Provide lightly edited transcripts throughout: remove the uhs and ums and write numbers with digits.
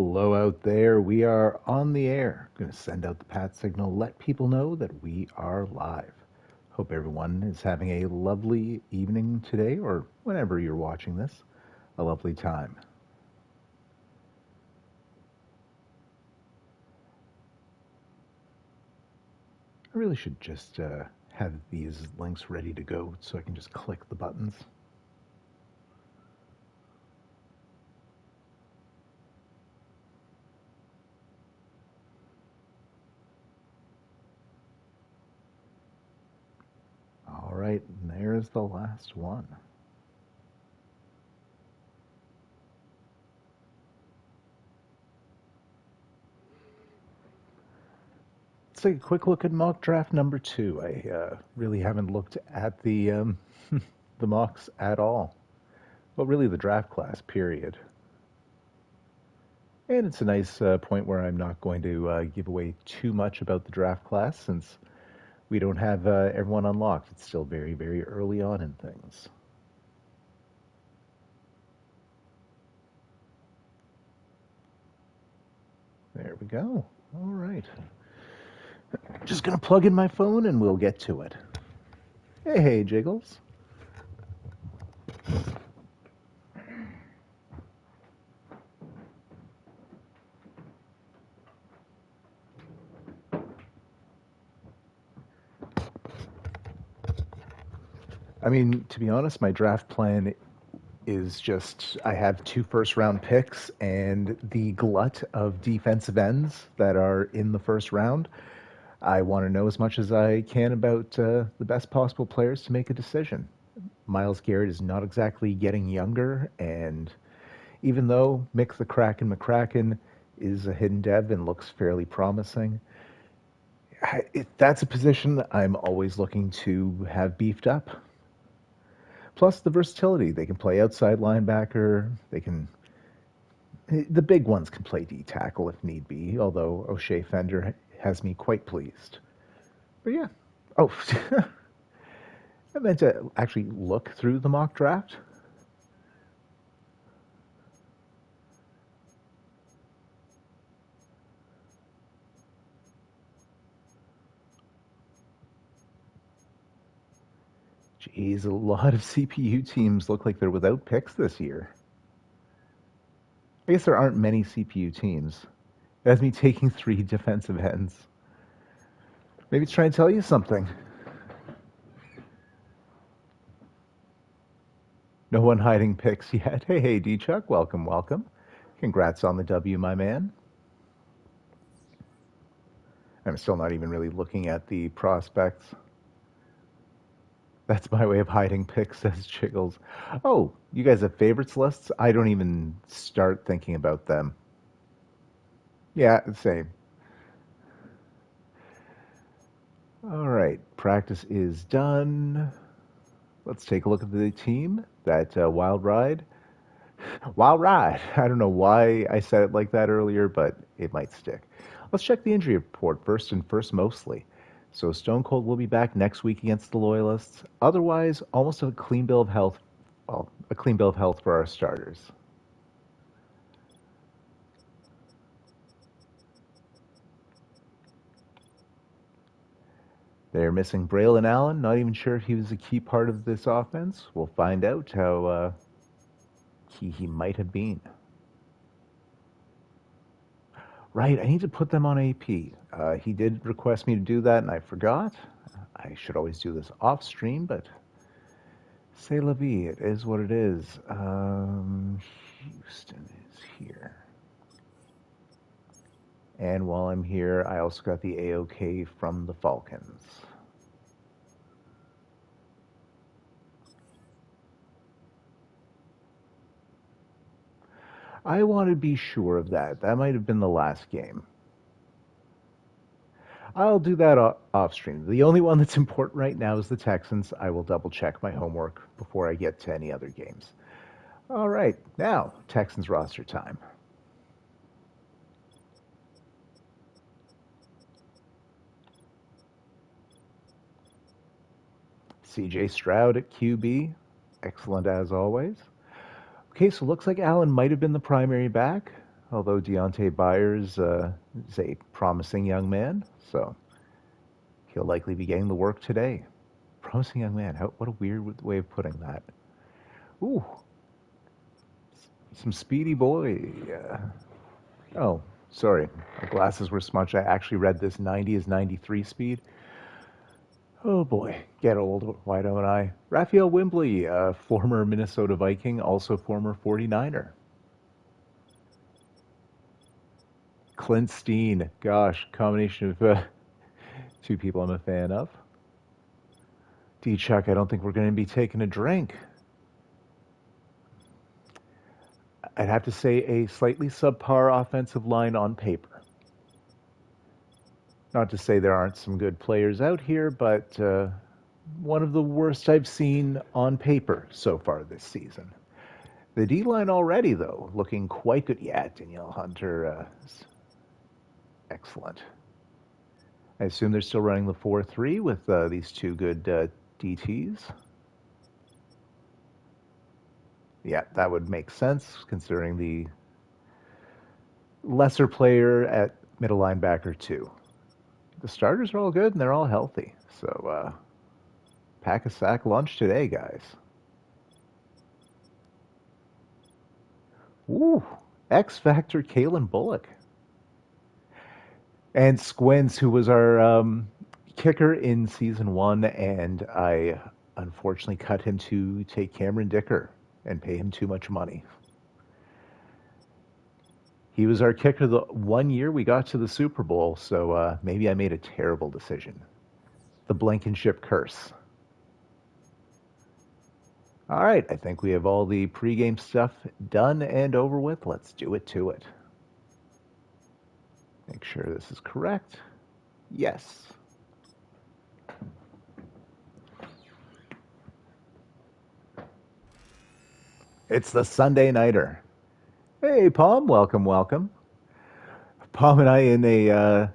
Hello out there. We are on the air. Going to send out the pat signal, let people know that we are live. Hope everyone is having a lovely evening today or whenever you're watching this. A lovely time. I really should just have these links ready to go so I can just click the buttons. All right, and there's the last one. Let's take a quick look at mock draft number 2. I really haven't looked at the the mocks at all. Well, really the draft class, period. And it's a nice point where I'm not going to give away too much about the draft class since we don't have everyone unlocked. It's still very, very early on in things. There we go. All right. Just going to plug in my phone and we'll get to it. Hey, hey, Jiggles. I mean, to be honest, my draft plan is just I have 2 first round picks and the glut of defensive ends that are in the first round. I want to know as much as I can about the best possible players to make a decision. Miles Garrett is not exactly getting younger, and even though Mick the Kraken McCracken is a hidden dev and looks fairly promising, that's a position that I'm always looking to have beefed up. Plus the versatility. They can play outside linebacker. The big ones can play D tackle if need be, although O'Shea Fender has me quite pleased. But yeah. Oh, I meant to actually look through the mock draft. Geez, a lot of CPU teams look like they're without picks this year. I guess there aren't many CPU teams. It has me taking 3 defensive ends. Maybe it's trying to tell you something. No one hiding picks yet. Hey, hey, D-Chuck, welcome, welcome. Congrats on the W, my man. I'm still not even really looking at the prospects. That's my way of hiding picks, says Chiggles. Oh, you guys have favorites lists? I don't even start thinking about them. Yeah, same. All right, practice is done. Let's take a look at the team. That Wild Ride. Wild Ride. I don't know why I said it like that earlier, but it might stick. Let's check the injury report first and first mostly. So Stone Cold will be back next week against the Loyalists. Otherwise, almost a clean bill of health. Well, a clean bill of health for our starters. They're missing Braylon Allen. Not even sure if he was a key part of this offense. We'll find out how key he might have been. Right, I need to put them on AP. He did request me to do that, and I forgot. I should always do this off stream, but c'est la vie. It is what it is. Houston is here. And while I'm here, I also got the AOK from the Falcons. I want to be sure of that. That might have been the last game. I'll do that off stream. The only one that's important right now is the Texans. I will double check my homework before I get to any other games. All right, now Texans roster time. CJ Stroud at QB, excellent as always. Okay, so looks like Allen might have been the primary back. Although Deontay Byers is a promising young man, so he'll likely be getting the work today. Promising young man. What a weird way of putting that. Ooh, some speedy boy. Oh, sorry. My glasses were smudged. I actually read this 90 is 93 speed. Oh boy, get old. Why don't I? Raphael Wembley, former Minnesota Viking, also former 49er. Clint Steen, gosh, combination of two people I'm a fan of. D-Chuck, I don't think we're going to be taking a drink. I'd have to say a slightly subpar offensive line on paper. Not to say there aren't some good players out here, but one of the worst I've seen on paper so far this season. The D-line already, though, looking quite good. Yeah, Danielle Hunter is excellent. I assume they're still running the 4-3 with these two good DTs. Yeah, that would make sense considering the lesser player at middle linebacker too. The starters are all good and they're all healthy. So pack a sack lunch today, guys. Ooh, X Factor Kalen Bullock. And Squints, who was our kicker in season 1, and I unfortunately cut him to take Cameron Dicker and pay him too much money. He was our kicker the one year we got to the Super Bowl, so maybe I made a terrible decision. The Blankenship curse. All right, I think we have all the pregame stuff done and over with. Let's do it to it. Make sure this is correct. Yes. It's the Sunday Nighter. Hey, Palm, welcome, welcome. Palm and I in a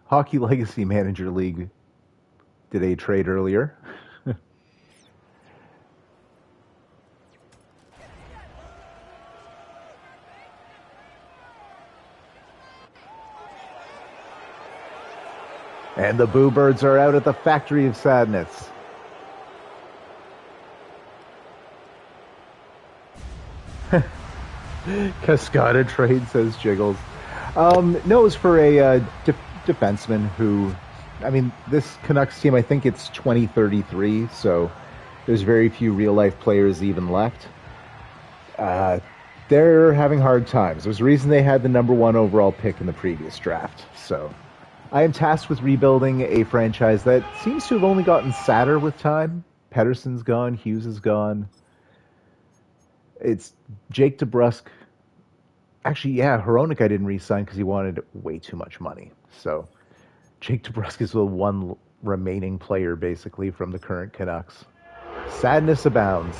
Hockey Legacy Manager League did a trade earlier. And the Boo Birds are out at the Factory of Sadness. Cascada trade, says Jiggles. No, it's for a defenseman who, I mean, this Canucks team, I think it's 2033, so there's very few real-life players even left. They're having hard times. There's a reason they had the number 1 overall pick in the previous draft, so I am tasked with rebuilding a franchise that seems to have only gotten sadder with time. Pedersen's gone, Hughes is gone. It's Jake DeBrusk. Actually, yeah, Hronik I didn't re-sign because he wanted way too much money. So Jake DeBrusk is the one remaining player, basically, from the current Canucks. Sadness abounds.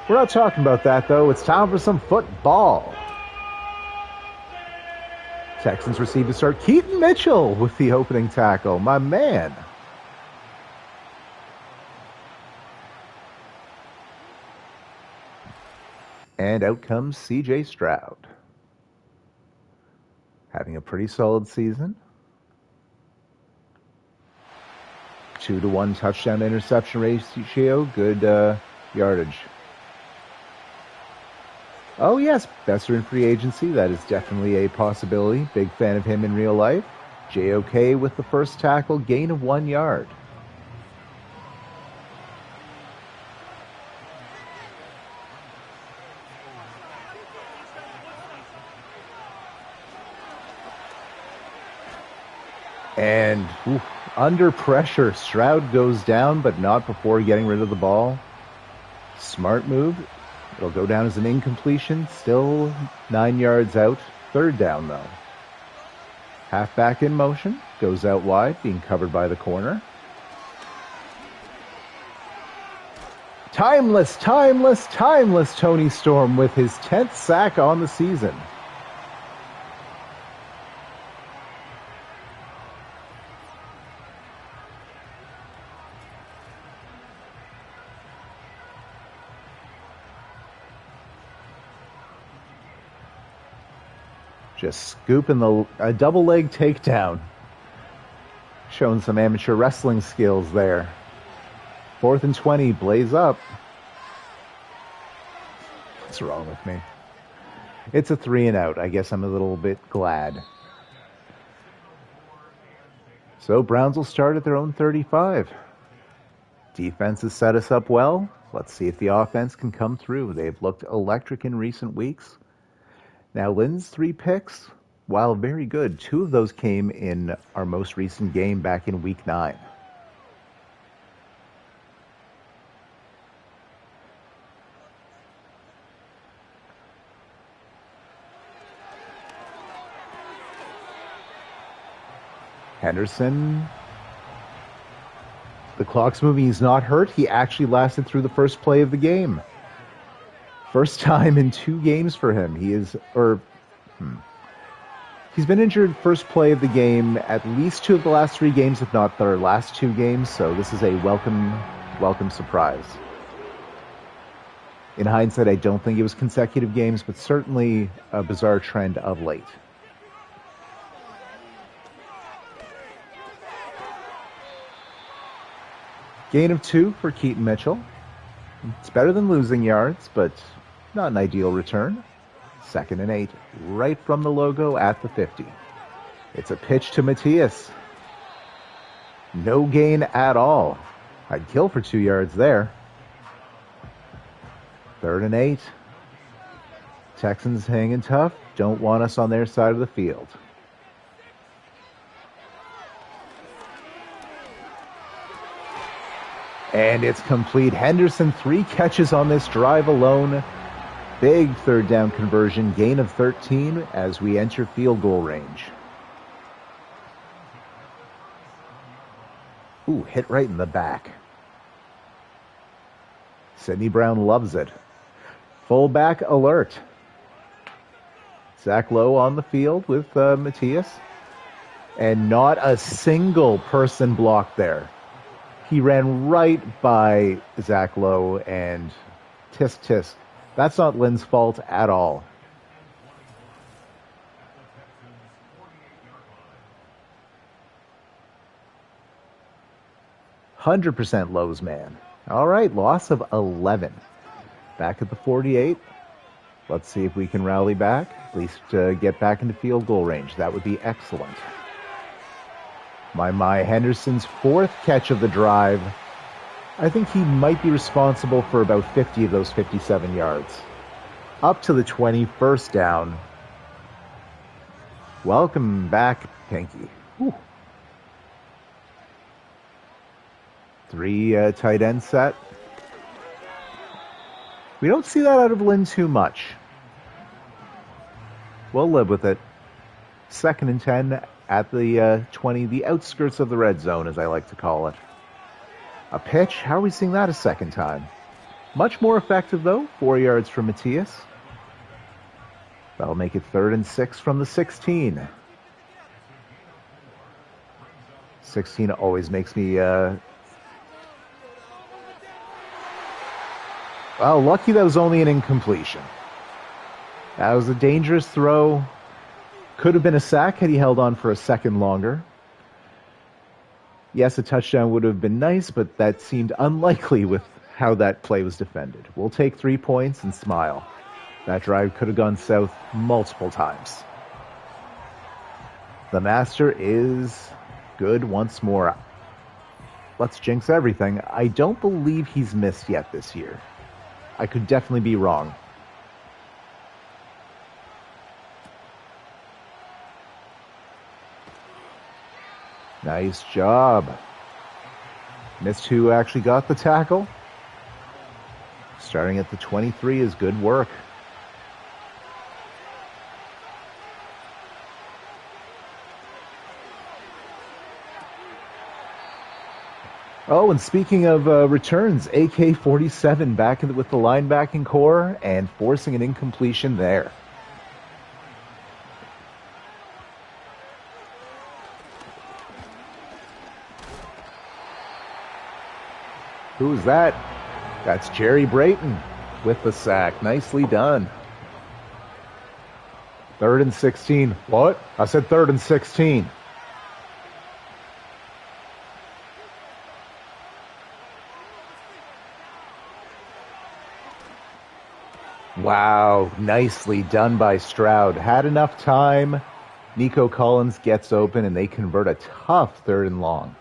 We're not talking about that, though. It's time for some football. Texans receive to start Keaton Mitchell with the opening tackle. My man. And out comes C.J. Stroud. Having a pretty solid season. 2-to-1 touchdown to interception ratio. Good yardage. Oh, yes, Besser in free agency. That is definitely a possibility. Big fan of him in real life. JOK with the first tackle, gain of 1 yard. And under pressure, Stroud goes down, but not before getting rid of the ball. Smart move. It'll go down as an incompletion. Still 9 yards out. Third down, though. Halfback in motion. Goes out wide, being covered by the corner. Timeless, timeless, timeless Tony Storm with his 10th sack on the season. Just scooping a double leg takedown. Showing some amateur wrestling skills there. 4th and 20, blaze up. What's wrong with me? It's a 3 and out. I guess I'm a little bit glad. So Browns will start at their own 35. Defense has set us up well. Let's see if the offense can come through. They've looked electric in recent weeks. Now, Lynn's 3 picks, while very good, 2 of those came in our most recent game back in Week 9. Henderson. The clock's moving. He's not hurt. He actually lasted through the first play of the game. First time in 2 games for him. He's been injured first play of the game at least 2 of the last 3 games, if not their last 2 games. So this is a welcome surprise. In hindsight, I don't think it was consecutive games, but certainly a bizarre trend of late. Gain of 2 for Keaton Mitchell. It's better than losing yards, but not an ideal return. 2nd and 8, right from the logo at the 50. It's a pitch to Matthias. No gain at all. I'd kill for 2 yards there. 3rd and 8. Texans hanging tough. Don't want us on their side of the field. And it's complete. Henderson, 3 catches on this drive alone. Big 3rd down conversion, gain of 13 as we enter field goal range. Ooh, hit right in the back. Sidney Brown loves it. Fullback alert. Zach Lowe on the field with Matthias. And not a single person blocked there. He ran right by Zach Lowe and tisk tisk. That's not Lynn's fault at all. %, Lowe's man. All right, loss of 11. Back at the 48. Let's see if we can rally back. At least get back into field goal range. That would be excellent. My Henderson's 4th catch of the drive. I think he might be responsible for about 50 of those 57 yards. Up to the 21st down. Welcome back, Pinky. Whew. 3 tight end set. We don't see that out of Lynn too much. We'll live with it. 2nd and 10 at the 20, the outskirts of the red zone, as I like to call it. A pitch. How are we seeing that a second time? Much more effective, though. 4 yards from Matthias. That'll make it 3rd and 6 from the 16. 16 always makes me... Well, lucky that was only an incompletion. That was a dangerous throw. Could have been a sack had he held on for a second longer. Yes, a touchdown would have been nice, but that seemed unlikely with how that play was defended. We'll take 3 points and smile. That drive could have gone south multiple times. The master is good once more. Let's jinx everything. I don't believe he's missed yet this year. I could definitely be wrong. Nice job. Missed who actually got the tackle. Starting at the 23 is good work. Oh, and speaking of returns, AK-47 back with the linebacking core and forcing an incompletion there. Who's that? That's Jerry Brayton with the sack. Nicely done. Third and 16. What? I said third and 16. Wow, nicely done by Stroud. Had enough time. Nico Collins gets open, and they convert a tough third and long.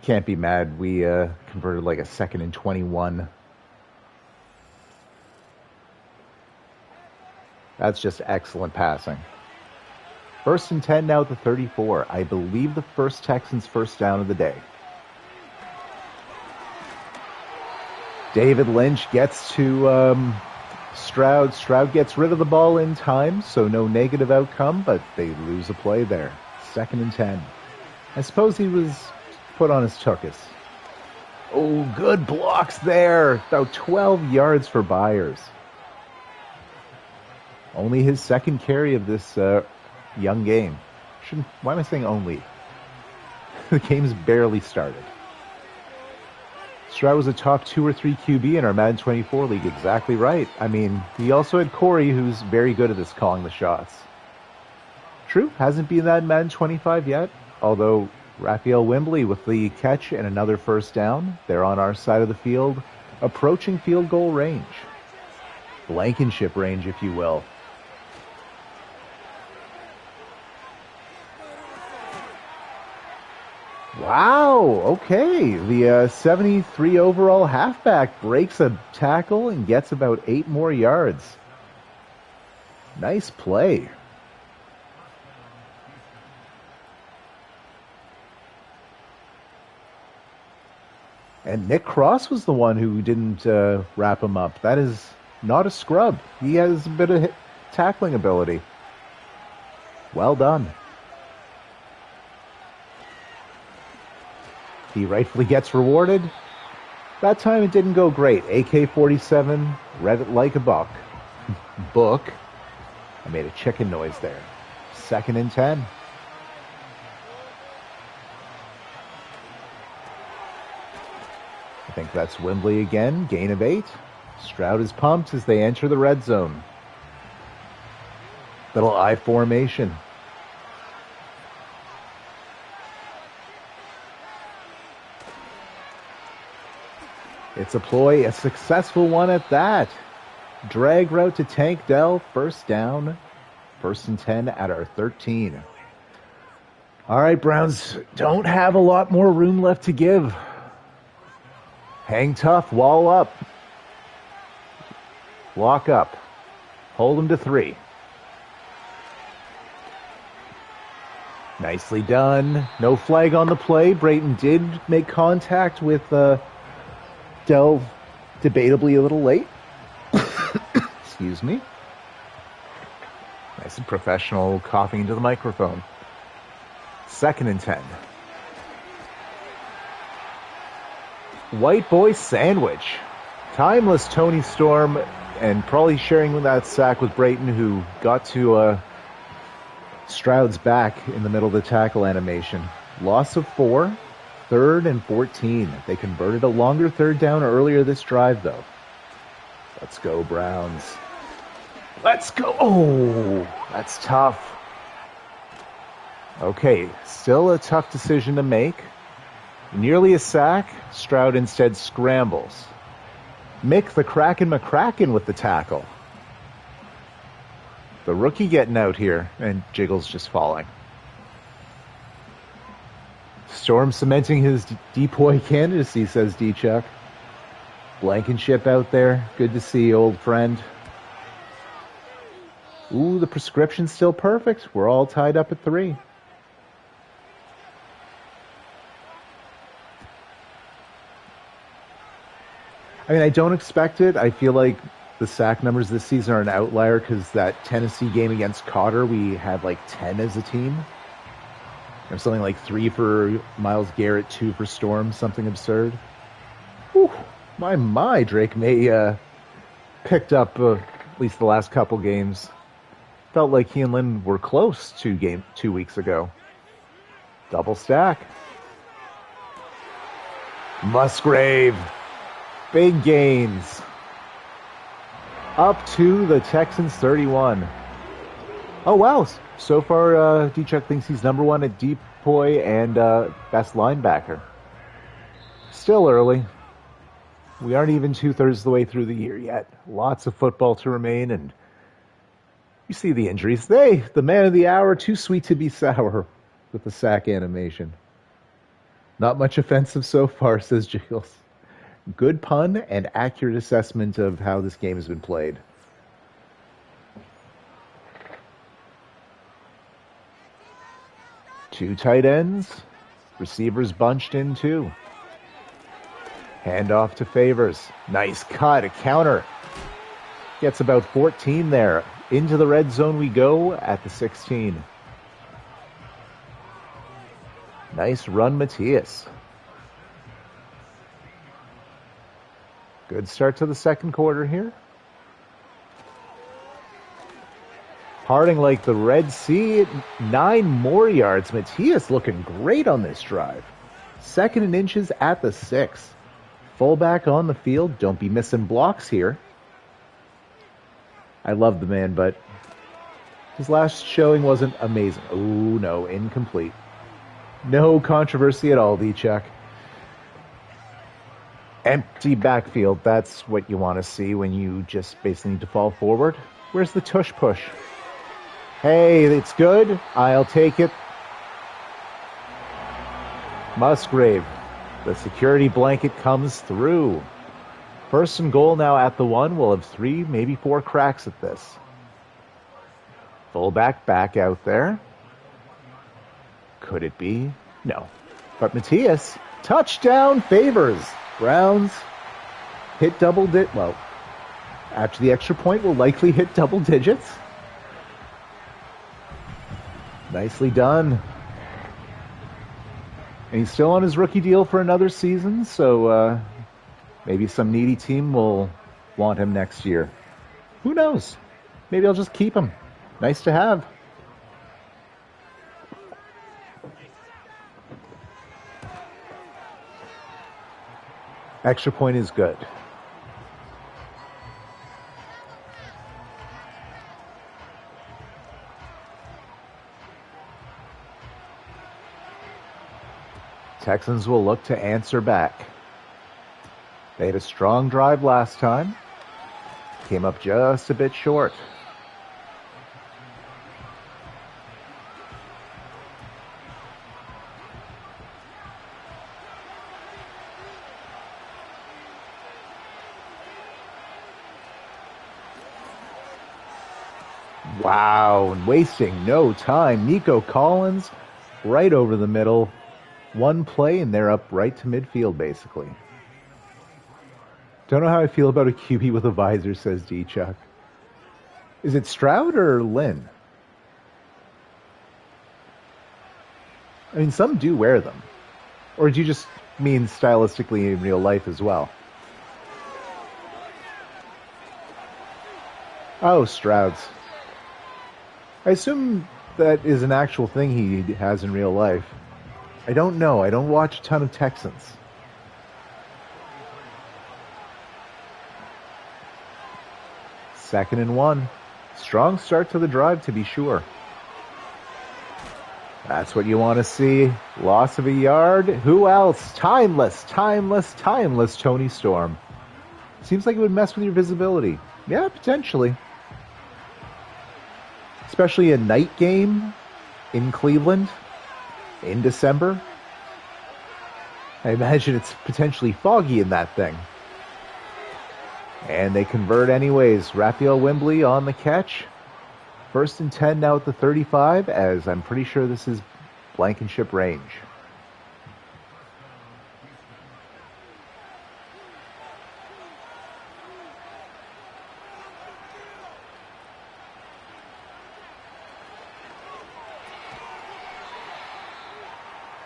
Can't be mad. We converted like a 2nd and 21. That's just excellent passing. 1st and 10 now at the 34. I believe the first Texans first down of the day. David Lynch gets to Stroud. Stroud gets rid of the ball in time, so no negative outcome, but they lose a play there. 2nd and 10. I suppose he was put on his tuchus. Oh, good blocks there. About 12 yards for Byers. Only his 2nd carry of this young game. Why am I saying only? The game's barely started. Stroud was a top 2 or 3 QB in our Madden 24 league. Exactly right. I mean, he also had Corey, who's very good at this calling the shots. True, hasn't been that in Madden 25 yet, although Raphael Wimbley with the catch and another first down. They're on our side of the field, approaching field goal range. Blankenship range, if you will. Wow, okay. The 73 overall halfback breaks a tackle and gets about 8 more yards. Nice play. And Nick Cross was the one who didn't wrap him up. That is not a scrub. He has a bit of tackling ability. Well done. He rightfully gets rewarded. That time it didn't go great. AK-47 read it like a buck. Book. I made a chicken noise there. 2nd and 10. I think that's Wembley again. Gain of 8. Stroud is pumped as they enter the red zone. Little I formation. It's a ploy, a successful one at that. Drag route to Tank Dell, first down. 1st and 10 at our 13. All right, Browns don't have a lot more room left to give. Hang tough, wall up. Lock up. Hold them to 3. Nicely done. No flag on the play. Brayton did make contact with Dell, debatably a little late. Excuse me. Nice and professional, coughing into the microphone. 2nd and 10. White boy sandwich. Timeless Tony Storm, and probably sharing that sack with Brayton, who got to Stroud's back in the middle of the tackle animation. Loss of 4. 3rd and 14. They converted a longer third down earlier this drive, though. Let's go, Browns. Let's go. Oh, that's tough. Okay, still a tough decision to make. Nearly a sack. Stroud instead scrambles. Mick the Kraken McCracken with the tackle. The rookie getting out here, and Jiggles just falling. Storm cementing his depoy candidacy, says D-Chuck. Blankenship out there. Good to see, old friend. Ooh, the prescription's still perfect. We're all tied up at 3. I mean, I don't expect it. I feel like the sack numbers this season are an outlier because that Tennessee game against Cotter, we had like 10 as a team. Or something like 3 for Myles Garrett, 2 for Storm, something absurd. Whew, my, Drake May picked up at least the last couple games. Felt like he and Lynn were close 2 weeks ago. Double stack. Musgrave. Big gains. Up to the Texans 31. Oh, wow. So far, D-Chuck thinks he's number one at decoy and best linebacker. Still early. We aren't even 2/3 of the way through the year yet. Lots of football to remain, and you see the injuries. The man of the hour, too sweet to be sour with the sack animation. Not much offensive so far, says Jiggles. Good pun and accurate assessment of how this game has been played. Two tight ends. Receivers bunched in too. Handoff to Favors. Nice cut, a counter. Gets about 14 there. Into the red zone we go at the 16. Nice run, Matthias. Good start to the second quarter here. Parting like the Red Sea. 9 more yards. Matthias looking great on this drive. Second and inches at the 6. Fullback on the field. Don't be missing blocks here. I love the man, but his last showing wasn't amazing. Oh, no, incomplete. No controversy at all, D-Chuck. Empty backfield. That's what you want to see when you just basically need to fall forward. Where's the tush push? Hey, it's good. I'll take it. Musgrave. The security blanket comes through. First and goal now at the 1. We'll have 3, maybe 4 cracks at this. Fullback back out there. Could it be? No. But Matthias, touchdown Favors. Browns hit double digits. Well, after the extra point, will likely hit double digits. Nicely done. And he's still on his rookie deal for another season, so maybe some needy team will want him next year. Who knows? Maybe I'll just keep him. Nice to have. Extra point is good. Texans will look to answer back. They had a strong drive last time. Came up just a bit short. Wow, wasting no time. Nico Collins right over the middle. One play and they're up right to midfield, basically. Don't know how I feel about a QB with a visor, says D-Chuck. Is it Stroud or Lynn? I mean, some do wear them. Or do you just mean stylistically in real life as well? Oh, Stroud's. I assume that is an actual thing he has in real life. I don't know. I don't watch a ton of Texans. Second and 1. Strong start to the drive, to be sure. That's what you want to see. Loss of a yard. Who else? Timeless Tony Storm. Seems like it would mess with your visibility. Yeah, potentially. Especially a night game in Cleveland. In December. I imagine it's potentially foggy in that thing. And they convert anyways. Raphael Wembley on the catch. First and 10 now at the 35, as I'm pretty sure this is Blankenship range.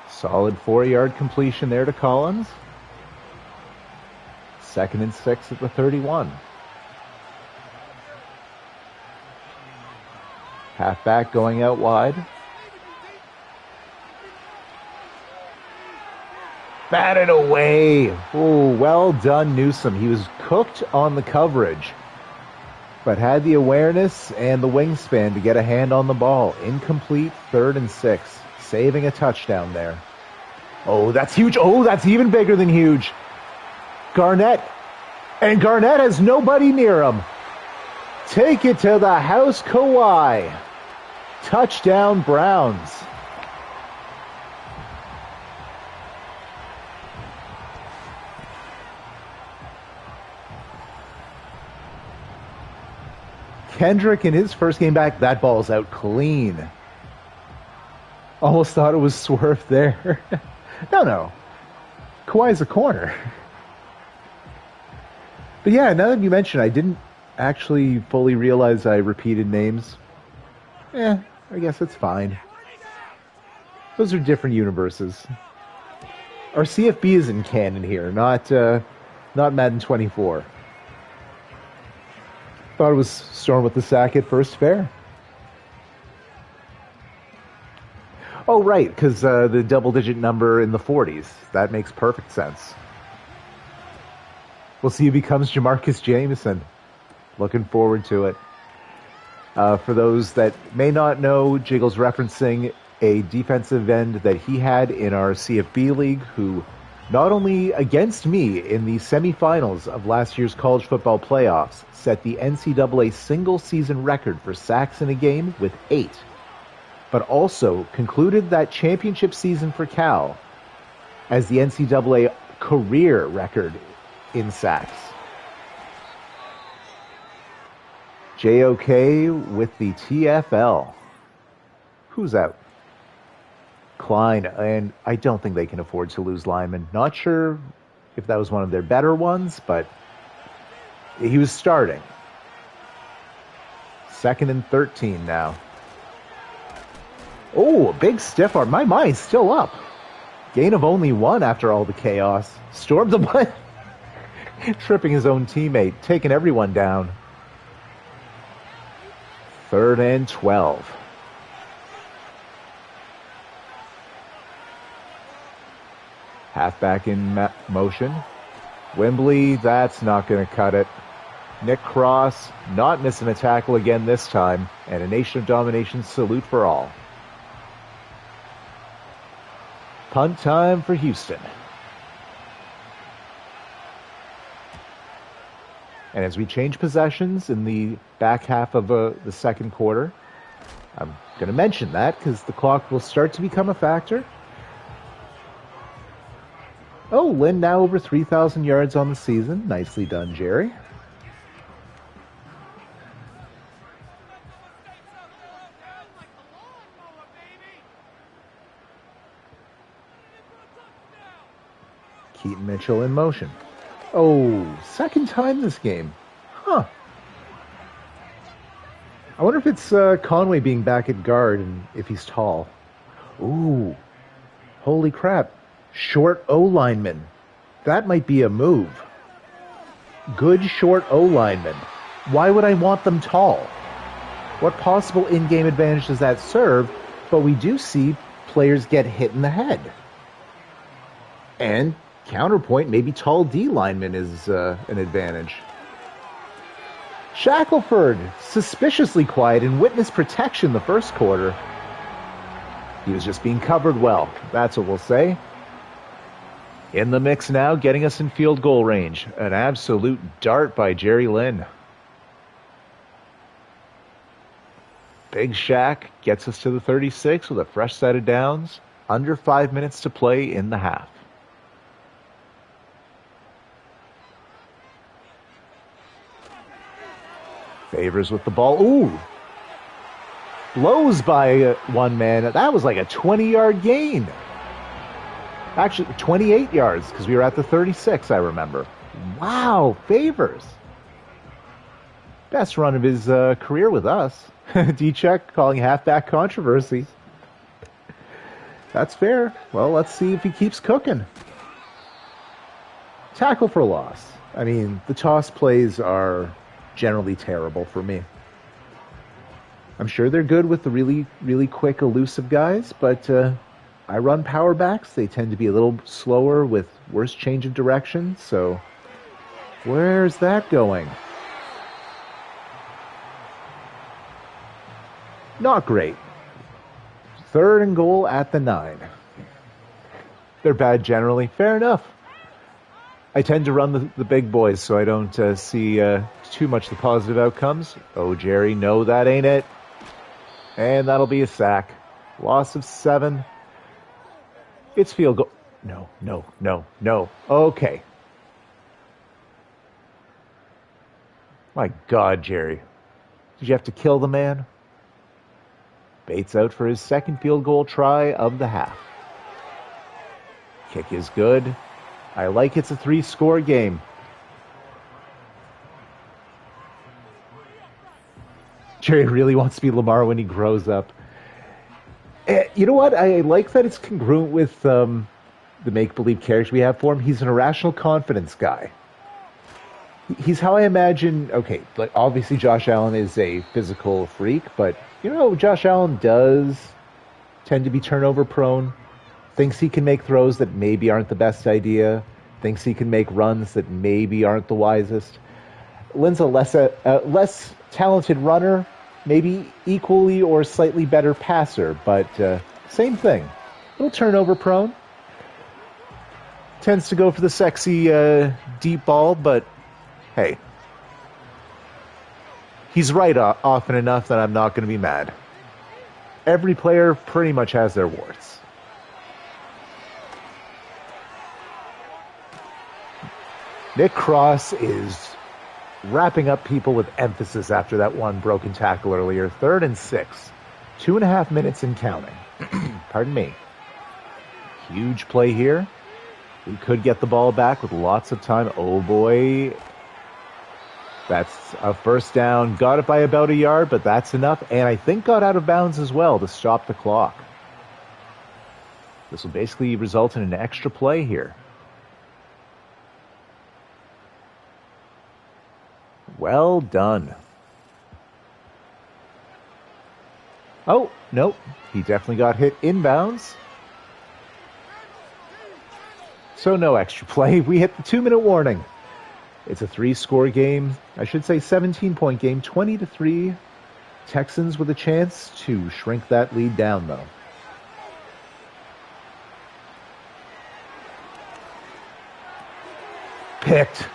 Solid 4-yard completion there to Collins. Second and 6 at the 31. Halfback going out wide. Batted away. Oh, well done, Newsom. He was cooked on the coverage. but had the awareness and the wingspan to get a hand on the ball. Incomplete, 3rd and 6. Saving a touchdown there. Oh, that's huge. Oh, that's even bigger than huge. Garnett. And Garnett has nobody near him. Take it to the house, Kawhi. Touchdown, Browns. Kendrick in his first game back, that ball's out clean. Almost thought it was swerved there. No. Kawhi's a corner. But yeah, now that you mention, I didn't actually fully realize I repeated names. I guess it's fine. Those are different universes. Our CFB is in canon here, not Madden 24. Thought it was Storm with the sack at first fair. Oh, right, because the double-digit number in the 40s. That makes perfect sense. We'll see who becomes Jamarcus Jameson. Looking forward to it. For those that may not know, Jiggle's referencing a defensive end that he had in our CFB league who not only against me in the semifinals of last year's college football playoffs set the NCAA single-season record for sacks in a game with 8, but also concluded that championship season for Cal as the NCAA career record in sacks. JOK with the TFL. Who's out? Klein, and I don't think they can afford to lose linemen. Not sure if that was one of their better ones, but he was starting. 2nd and 13 now. Oh, a big stiff arm. My mind's still up. Gain of only 1 after all the chaos. Stormed the butt. Tripping his own teammate, taking everyone down. 3rd and 12. Halfback in motion. Wembley, that's not going to cut it. Nick Cross, not missing a tackle again this time. And a Nation of Domination salute for all. Punt time for Houston. And as we change possessions in the back half of the second quarter, I'm going to mention that because the clock will start to become a factor. Oh, Lynn now over 3,000 yards on the season. Nicely done, Jerry. Keaton Mitchell in motion. Oh, second time this game. Huh. I wonder if it's Conway being back at guard and if he's tall. Ooh. Holy crap. Short O-lineman. That might be a move. Good short O-lineman. Why would I want them tall? What possible in-game advantage does that serve? But we do see players get hit in the head. And counterpoint, maybe tall D-lineman is an advantage. Shackelford, suspiciously quiet in witness protection the first quarter. He was just being covered well. That's what we'll say. In the mix now, getting us in field goal range. An absolute dart by Jerry Lynn. Big Shaq gets us to the 36 with a fresh set of downs. Under 5 minutes to play in the half. Favors with the ball. Ooh. Blows by one man. That was like a 20-yard gain. Actually, 28 yards, because we were at the 36, I remember. Wow, Favors. Best run of his career with us. D-Check calling halfback controversies. That's fair. Well, let's see if he keeps cooking. Tackle for loss. I mean, the toss plays are generally terrible for me. I'm sure they're good with the really, really quick, elusive guys, but I run power backs. They tend to be a little slower with worse change of direction, so where's that going? Not great. 3rd and goal at the 9. They're bad generally. Fair enough. I tend to run the big boys, so I don't see too much the positive outcomes. Oh, Jerry, no, that ain't it. And that'll be a sack. Loss of 7. It's field goal. No, no, no, no. Okay. My God, Jerry. Did you have to kill the man? Bates out for his 2nd field goal try of the half. Kick is good. I like it's a 3-score game. Jerry really wants to be Lamar when he grows up. You know what? I like that it's congruent with the make-believe character we have for him. He's an irrational confidence guy. He's how I imagine, okay, like obviously Josh Allen is a physical freak, but you know, Josh Allen does tend to be turnover prone, thinks he can make throws that maybe aren't the best idea, thinks he can make runs that maybe aren't the wisest. Lynn's a less talented runner, maybe equally or slightly better passer, but same thing. A little turnover prone. Tends to go for the sexy deep ball, but hey, he's right often enough that I'm not going to be mad. Every player pretty much has their warts. Nick Cross is wrapping up people with emphasis after that one broken tackle earlier. 3rd and 6. 2.5 minutes and counting. Pardon me. Huge play here. We could get the ball back with lots of time. Oh boy. That's a 1st down. Got it by about a yard, but that's enough. And I think got out of bounds as well to stop the clock. This will basically result in an extra play here. Well done. Oh, nope. He definitely got hit inbounds. So no extra play. We hit the 2-minute warning. It's a 3-score game. I should say 17-point game. 20-3. Texans with a chance to shrink that lead down, though. Picked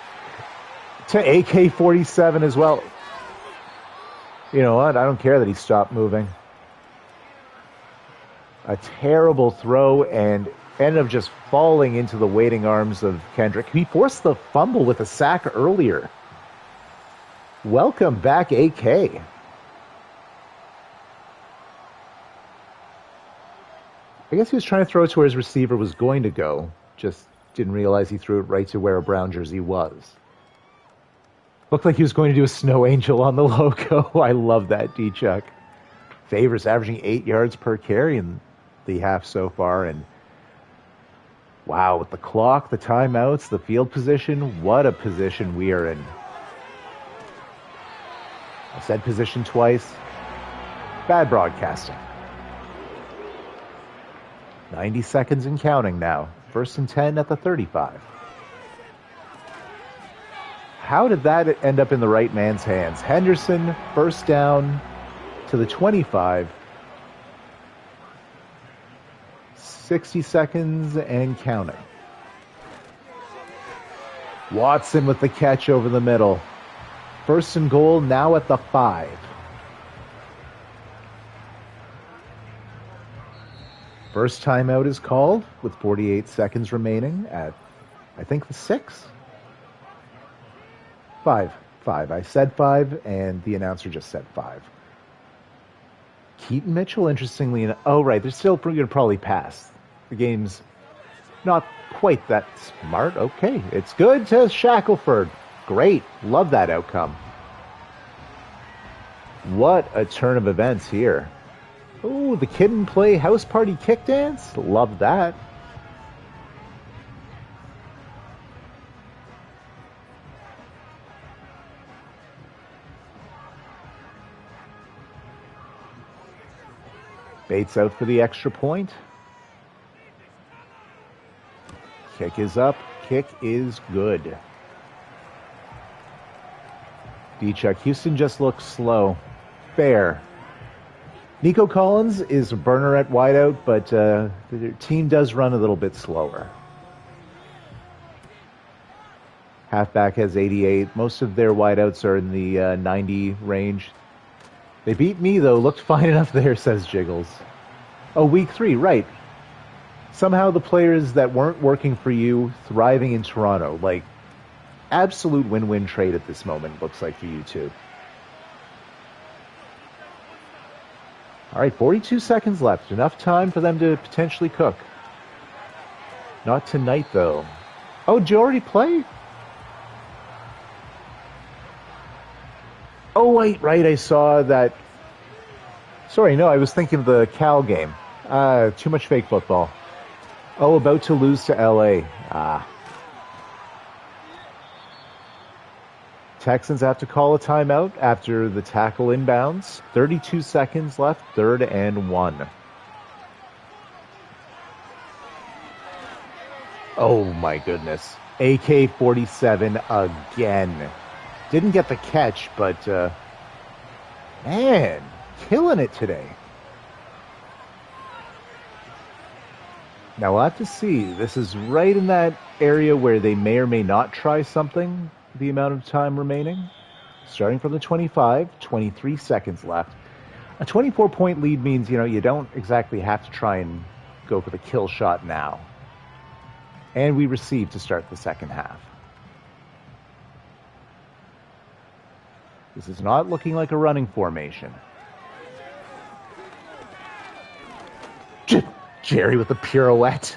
to AK-47 as well. You know what? I don't care that he stopped moving. A terrible throw and ended up just falling into the waiting arms of Kendrick. He forced the fumble with a sack earlier. Welcome back, AK. I guess he was trying to throw it to where his receiver was going to go. Just didn't realize he threw it right to where a brown jersey was. Looked like he was going to do a snow angel on the logo. I love that, D-Chuck. Favors averaging 8 yards per carry in the half so far. And wow, with the clock, the timeouts, the field position, what a position we are in. I said position twice. Bad broadcasting. 90 seconds and counting now. 1st and 10 at the 35. How did that end up in the right man's hands? Henderson, 1st down to the 25. 60 seconds and counting. Watson with the catch over the middle. 1st and goal now at the 5. First timeout is called with 48 seconds remaining at, I think, the 6. 5. I said 5, and the announcer just said 5. Keaton Mitchell, interestingly enough. Oh, right. They're still going to probably pass. The game's not quite that smart. Okay. It's good to Shackelford. Great. Love that outcome. What a turn of events here. Oh, the kid and play house party kick dance. Love that. Bates out for the extra point. Kick is up. Kick is good. D-Chuck. Houston just looks slow. Fair. Nico Collins is a burner at wideout, but their team does run a little bit slower. Halfback has 88. Most of their wideouts are in the 90 range. They beat me, though. Looked fine enough there, says Jiggles. Oh, week 3, right. Somehow the players that weren't working for you thriving in Toronto. Like, absolute win-win trade at this moment, looks like for you two. All right, 42 seconds left. Enough time for them to potentially cook. Not tonight, though. Oh, did you already play? Oh, wait, right, I saw that. Sorry, no, I was thinking of the Cal game. Too much fake football. Oh, about to lose to LA. Texans have to call a timeout after the tackle inbounds. 32 seconds left, 3rd and 1. Oh my goodness. AK-47 again. Didn't get the catch, but man, killing it today. Now we'll have to see. This is right in that area where they may or may not try something, the amount of time remaining. Starting from the 25, 23 seconds left. A 24-point lead means, you don't exactly have to try and go for the kill shot now. And we receive to start the second half. This is not looking like a running formation. Jerry with the pirouette.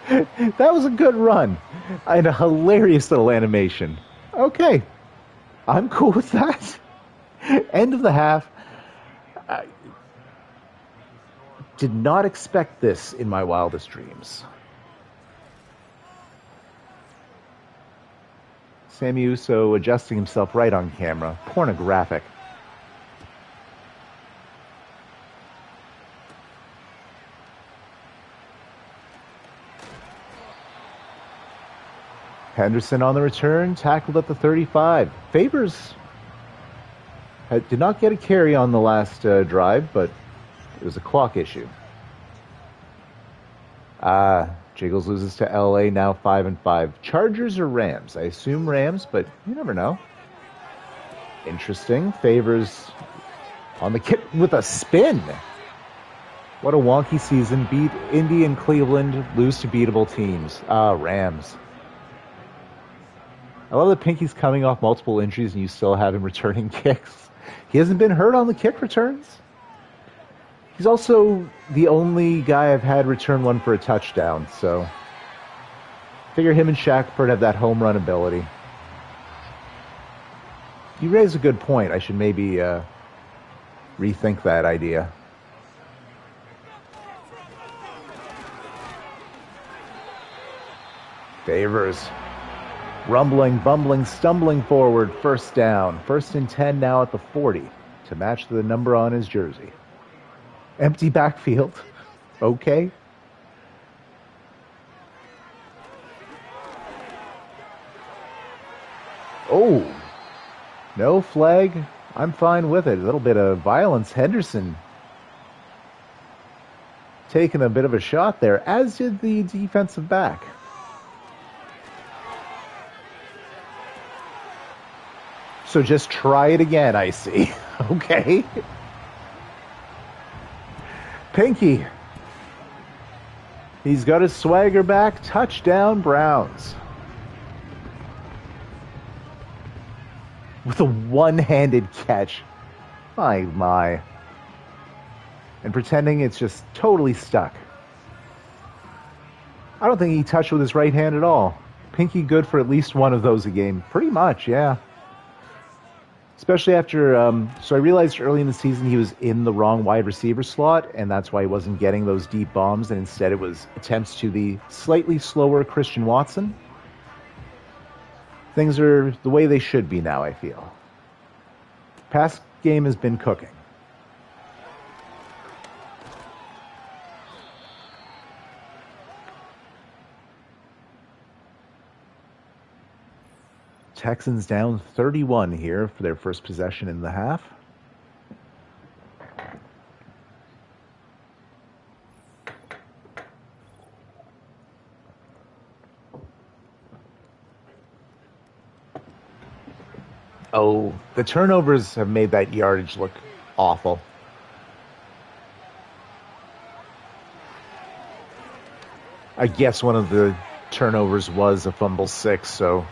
That was a good run. And a hilarious little animation. Okay. I'm cool with that. End of the half. I did not expect this in my wildest dreams. Sammy Uso adjusting himself right on camera. Pornographic. Henderson on the return, tackled at the 35. Favors did not get a carry on the last drive, but it was a clock issue. Jiggles loses to LA, now 5-5. Chargers or Rams? I assume Rams, but you never know. Interesting. Favors on the kick with a spin. What a wonky season. Beat Indy and Cleveland, lose to beatable teams. Rams. I love that Pinky's coming off multiple injuries and you still have him returning kicks. He hasn't been hurt on the kick returns. He's also the only guy I've had return one for a touchdown, so figure him and Shackford have that home run ability. You raise a good point. I should maybe rethink that idea. Favors. Rumbling, bumbling, stumbling forward, first down. 1st and 10 now at the 40 to match the number on his jersey. Empty backfield. Okay. Oh. No flag. I'm fine with it. A little bit of violence. Henderson taking a bit of a shot there, as did the defensive back. So just try it again, I see. Okay. Pinky. He's got his swagger back. Touchdown, Browns. With a one-handed catch. My. And pretending it's just totally stuck. I don't think he touched with his right hand at all. Pinky good for at least one of those a game. Pretty much, yeah. Especially after, so I realized early in the season he was in the wrong wide receiver slot, and that's why he wasn't getting those deep bombs, and instead it was attempts to the slightly slower Christian Watson. Things are the way they should be now, I feel. Pass game has been cooking. Texans down 31 here for their first possession in the half. The turnovers have made that yardage look awful. I guess one of the turnovers was a fumble 6, so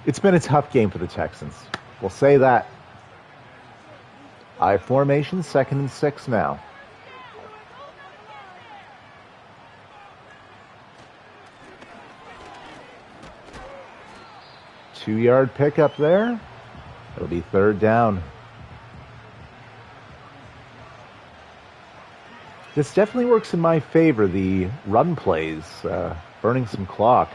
it's been a tough game for the Texans. We'll say that. I formation, 2nd and 6 now. Two-yard pickup there. It'll be 3rd down. This definitely works in my favor, the run plays, burning some clock.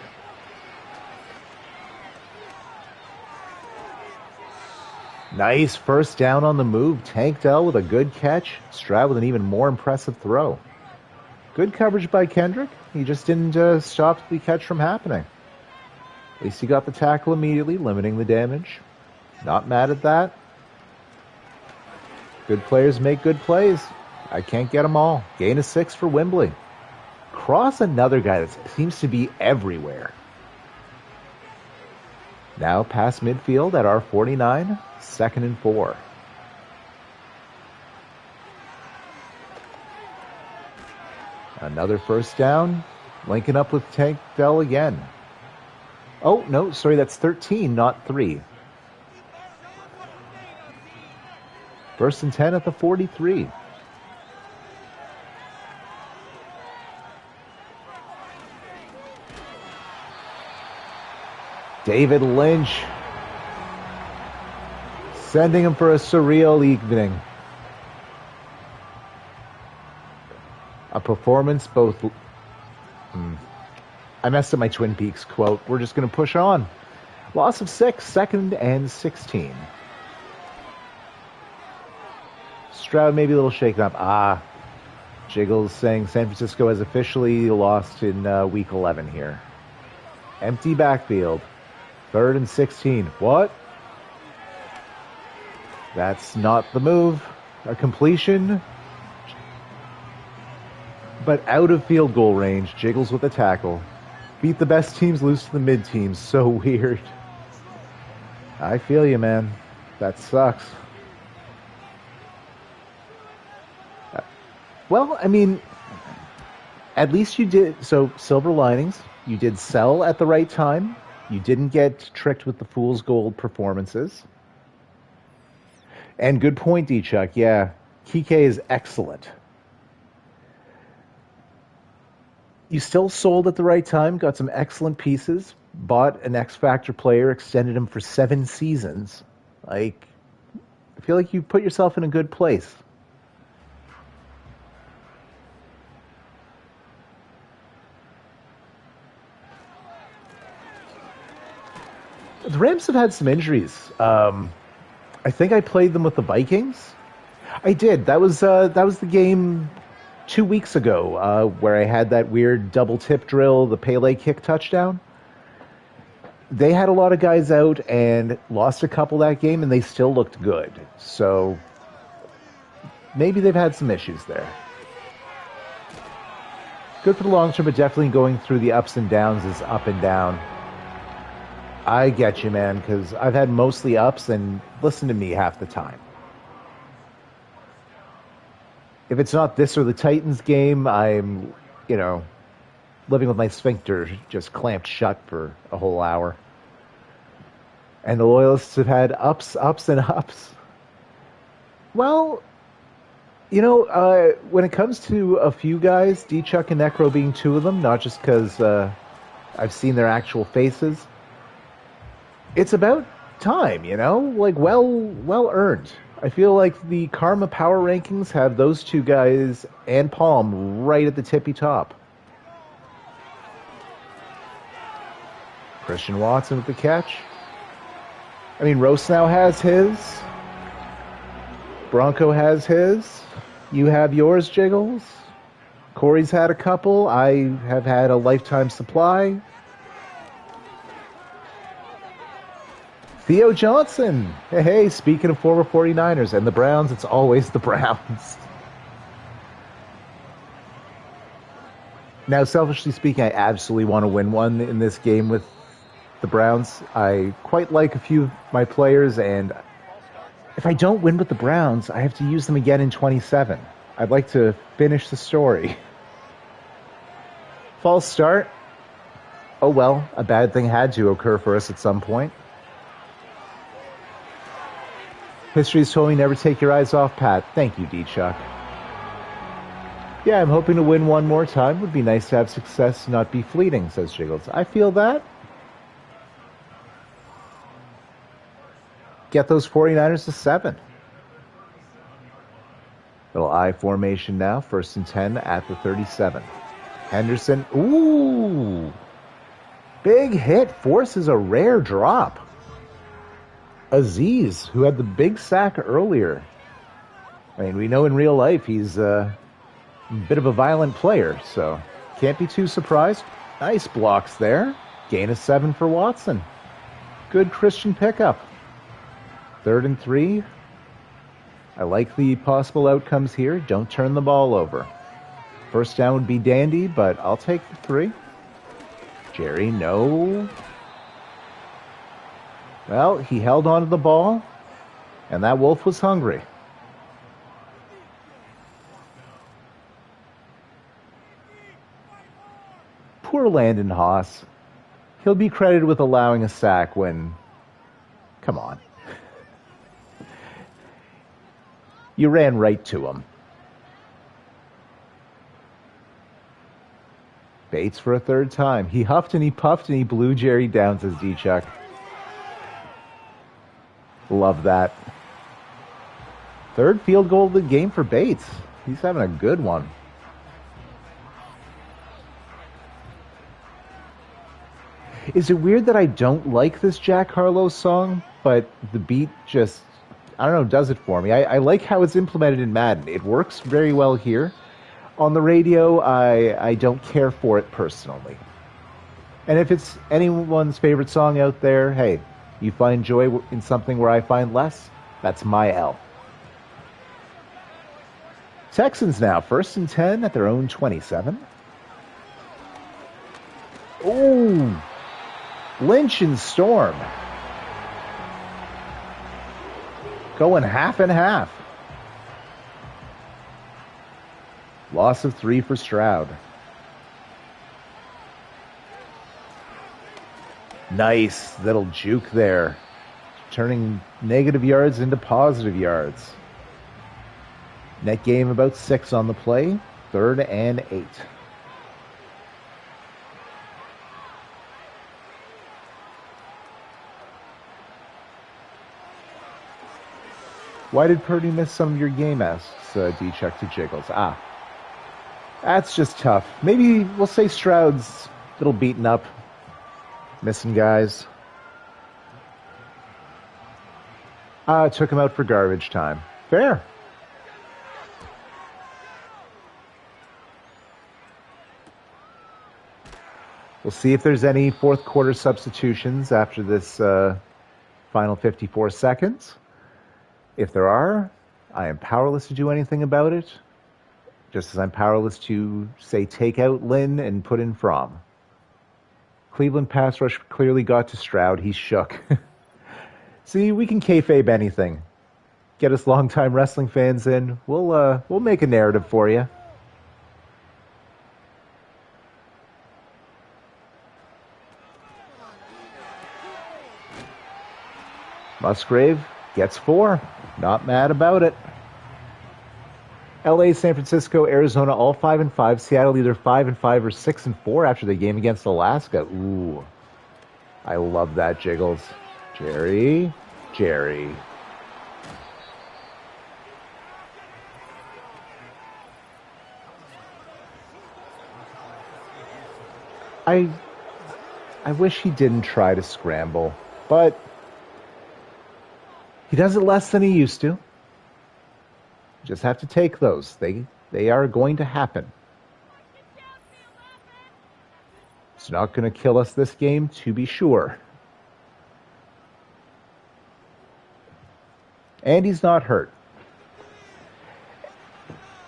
Nice first down on the move. Tank Dell with a good catch. Stroud with an even more impressive throw. Good coverage by Kendrick. He just didn't stop the catch from happening. At least he got the tackle immediately, limiting the damage. Not mad at that. Good players make good plays. I can't get them all. Gain of 6 for Wembley. Cross another guy that seems to be everywhere. Now past midfield at our 49, 2nd and 4. Another first down. Linking up with Tank Dell again. Oh, no, sorry, that's 13, not 3. 1st and 10 at the 43. David Lynch sending him for a surreal evening. A performance both... I messed up my Twin Peaks quote. We're just going to push on. Loss of 6, 2nd and 16. Stroud maybe a little shaken up. Jiggles saying San Francisco has officially lost in week 11 here. Empty backfield. 3rd and 16. What? That's not the move. A completion. But out of field goal range. Jiggles with a tackle. Beat the best teams, lose to the mid teams. So weird. I feel you, man. That sucks. Well, I mean, at least you did. So, silver linings. You did sell at the right time. You didn't get tricked with the fool's gold performances. And good point, D-Chuck. Yeah, Kike is excellent. You still sold at the right time, got some excellent pieces, bought an X-Factor player, extended him for 7 seasons. I feel like you put yourself in a good place. The Rams have had some injuries. I think I played them with the Vikings. I did. That was the game 2 weeks ago where I had that weird double tip drill, the Pele kick touchdown. They had a lot of guys out and lost a couple that game, and they still looked good. So maybe they've had some issues there. Good for the long term, but definitely going through the ups and downs is up and down. I get you, man, because I've had mostly ups, and listen to me half the time. If it's not this or the Titans game, I'm, living with my sphincter just clamped shut for a whole hour. And the loyalists have had ups, and ups. Well, when it comes to a few guys, D-Chuck and Necro being 2 of them, not just because I've seen their actual faces, it's about time, well earned. I feel like the Karma Power Rankings have those 2 guys and Palm right at the tippy top. Christian Watson with the catch. I mean, Roast now has his. Bronco has his. You have yours, Jiggles. Corey's had a couple. I have had a lifetime supply. Theo Johnson. Hey, speaking of former 49ers and the Browns, it's always the Browns. Now, selfishly speaking, I absolutely want to win one in this game with the Browns. I quite like a few of my players, and if I don't win with the Browns, I have to use them again in 27. I'd like to finish the story. False start. Oh well, a bad thing had to occur for us at some point. History's told me never take your eyes off Pat. Thank you, D-Chuck. Yeah, I'm hoping to win one more time. Would be nice to have success, not be fleeting, says Jiggles. I feel that. Get those 49ers to 7. Little I formation now. 1st and 10 at the 37. Henderson. Ooh. Big hit. Forces a rare drop. Aziz, who had the big sack earlier. I mean, we know in real life he's a bit of a violent player, so can't be too surprised. Nice blocks there. Gain of 7 for Watson. Good Christian pickup. 3rd and 3. I like the possible outcomes here. Don't turn the ball over. First down would be dandy, but I'll take the 3. Jerry, no. Well, he held on to the ball, and that wolf was hungry. Poor Landon Haas. He'll be credited with allowing a sack when... Come on. You ran right to him. Bates for a 3rd time. He huffed and he puffed and he blew Jerry down, says D-Chuck. Love that. 3rd field goal of the game for Bates. He's having a good one. Is it weird that I don't like this Jack Harlow song, but the beat just, I don't know, does it for me? I like how it's implemented in Madden. It works very well here. On the radio, I don't care for it personally. And if it's anyone's favorite song out there, hey, you find joy in something where I find less, that's my L. Texans now, 1st and 10 at their own 27. Ooh, Lynch and Storm. Going half and half. Loss of 3 for Stroud. Nice little juke there. Turning negative yards into positive yards. Net gain about 6 on the play. 3rd and 8. Why did Purdy miss some of your game, asks D-Chuck to Jiggles. That's just tough. Maybe we'll say Stroud's a little beaten up. Missing guys. Took him out for garbage time. Fair. We'll see if there's any 4th quarter substitutions after this final 54 seconds. If there are, I am powerless to do anything about it. Just as I'm powerless to, say, take out Lynn and put in Fromm. Cleveland pass rush clearly got to Stroud. He's shook. See, we can kayfabe anything. Get us longtime wrestling fans in. We'll make a narrative for you. Musgrave gets 4. Not mad about it. LA, San Francisco, Arizona, all 5-5. Seattle either 5-5 or 6-4 after the game against Alaska. Ooh. I love that, Jiggles. Jerry. I wish he didn't try to scramble, but he does it less than he used to. Just have to take those. They are going to happen. It's not going to kill us this game, to be sure. And he's not hurt.